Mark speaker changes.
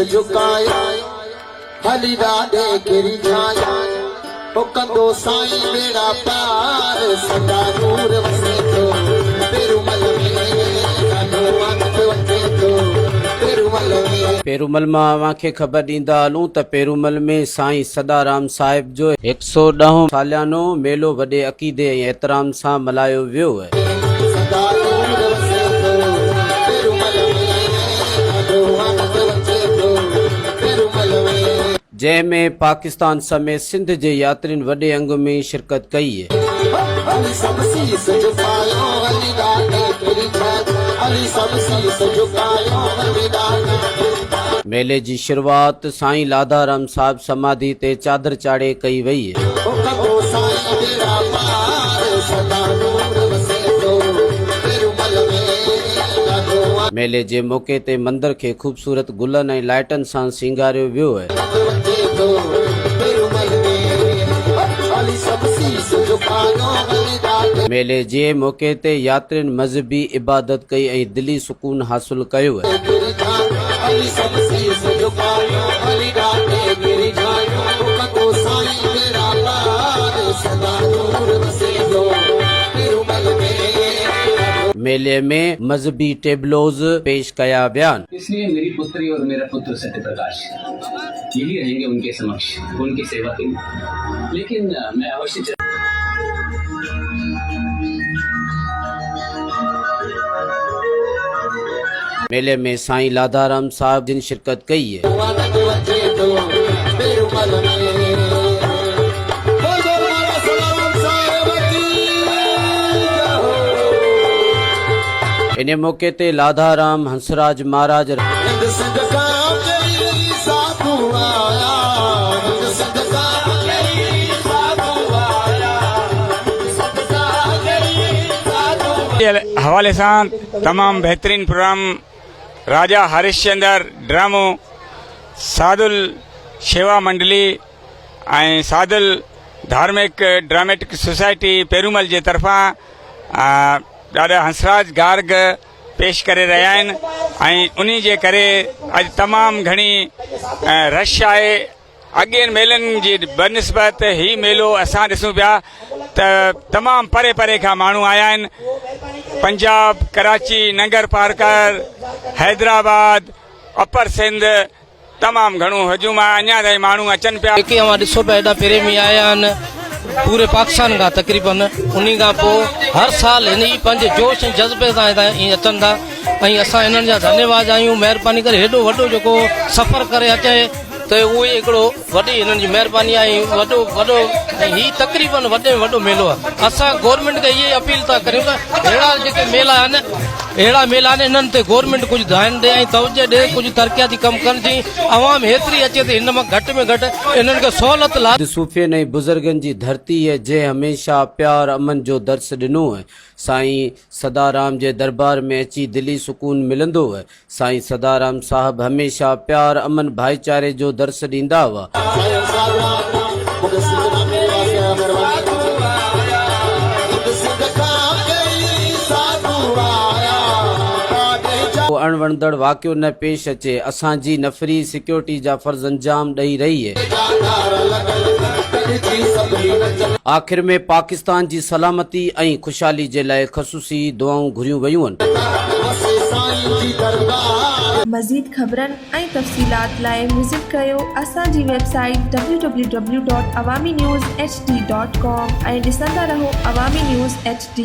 Speaker 1: झुकाया हली ॾाढे गिरी छाया ओ कंदो साईं बेड़ा पार सदा नूर वसे थो पेरूमल में ॾाढो वक़्त वठे थो पेरूमल में।
Speaker 2: पेरूमल मां अव्हांखे ख़बर ॾींदा हलूं त पेरूमल में साईं सदाराम साहिब जो 110 सालियानो मेलो वॾे अक़ीदे ऐं एहतराम सां मल्हायो वियो आहे।
Speaker 1: सदा नूर वसे थो पेरूमल में ॾाढो वक़्त वठे थो पेरूमल में,
Speaker 2: जंहिंमें पाकिस्तान समेत सिंध जे यात्रियुनि वॾे अंग में शिरकत कई है।
Speaker 1: अली सब शीस झुकायो अली ॾाढे गिरी छाया अली सब शीस झुकायो अली ॾाढे।
Speaker 2: मेले जी शुरुआत साईं लाधाराम साहिब समाधि ते चादर चाढ़े कई वई है।
Speaker 1: ओ कंदो साईं बेड़ा पार सदा नूर वसे थो पेरूमल में ॾाढो वक़्त
Speaker 2: मेले जे मौके ते मंदिर खे ख़ूबसूरत गुलनि ऐं लाइटनि सां सिंगारियो वियो आहे।
Speaker 1: वठे थो पेरूमल में अली सब शीस झुकायो अली ॾाढे।
Speaker 2: मेले जे मौके ते यात्रियुनि मज़हबी इबादत कई ऐं दिली सुकून हासिल कयो आहे।
Speaker 1: गिरी छाया अली सब शीस झुकायो अली ॾाढे गिरी छाया ओ कंदो साईं बेड़ा पार सदा नूर वसे थो पेरूमल में।
Speaker 2: मेले में मजहबी टेबलोज पेश कया विया।
Speaker 3: इसलिए मेरी पुत्री और मेरा पुत्र सत्य प्रकाश यही रहेंगे उनके समक्ष उनकी सेवा के लिए। लेकिन मैं अवश्य
Speaker 2: मेले में साईं लाधाराम साहिब जिन शिरकत कई है।
Speaker 1: वक़्त वठे थो पेरूमल में बोलो मारा सलाम साहिब की
Speaker 2: इन मौके ते लाधाराम हंसराज महाराज
Speaker 1: हिंद सिंध खां कई साधू आया हिंद सिंध खां कई साधू आया सदका कई साधू
Speaker 4: के हवाले से तमाम बेहतरीन प्रोग्राम राजा हरिश्चंद्र ड्रामो सादुल शेवा मंडली ऐं सादुल धार्मिक ड्रामेटिक सोसाइटी पेरूमल जे तरफा ॾाढा हंसराज गार्ग पेश करे रहिया आहिनि ऐं उन्ही जे करे अॼु तमामु घणी रश आहे। अॻियनि मेलनि जी बनिस्बत ही मेलो असां ॾिसूं पिया त तमामु परे परे खां माण्हू आया आहिनि। पंजाब कराची नंगर पारकर हैदराबाद अपर सिंध तमामु घणो हजूम आहे। अञा ताईं माण्हू अचनि पिया।
Speaker 5: जेके अवां ॾिसो पिया एॾा प्रेमी आया आहिनि पूरे पाकिस्तान खां तक़रीबन। उन्ही खां पोइ हर साल हिन ई पंहिंजे जोश ऐं जज़्बे सां ईअं अचनि था ऐं असां हिननि जा धन्यवाद आहियूं। महिरबानी करे हेॾो वॾो जेको सफ़र करे अचे त उहो ई हिकिड़ो वॾी हिननि जी महिरबानी आहे। वॾो ऐं हीउ तक़रीबन वॾे में वॾो मेलो आहे। असां गवर्नमेंट खे इहे अपील था करियूं त अहिड़ा जेके मेला आहिनि इन्हनि ते गवर्नमेंट कुझु ध्यानु ॾे ऐं तवजो ॾे कुझु तरक़ियाती कमु कनि जी अवाम हेतिरी अचे त हिन मां घटि में घटि इन्हनि खे सहूलियत ला।
Speaker 2: सूफ़ियन ऐं बुज़ुर्गनि जी धरती है जंहिं हमेशा प्यार अमन जो दर्स ॾिनो है। साईं सदाराम जे दरबार में अची दिली सुकून मिलंदो है। साईं सदाराम साहब हमेशा प्यार अमन भाईचारे जो दर्स ॾींदा हुआ। अणवणदड़ वाक़ियो न पेश अचे असांजी नफ़री सिक्योरिटी जा फर्ज़ अंजाम ॾेई रही है। आख़िर में पाकिस्तान जी सलामती ऐं ख़ुशहाली जे लाइ ख़ुसूसी दुआऊं घुरियूं वयूं आहिनि।
Speaker 6: मज़ीद ख़बरनि ऐं तफ़सीलात लाइ विज़िट कयो असांजी वेबसाइट www.awamiNewsHD.com ऐं ॾिसंदा रहो अवामी न्यूज़ HD।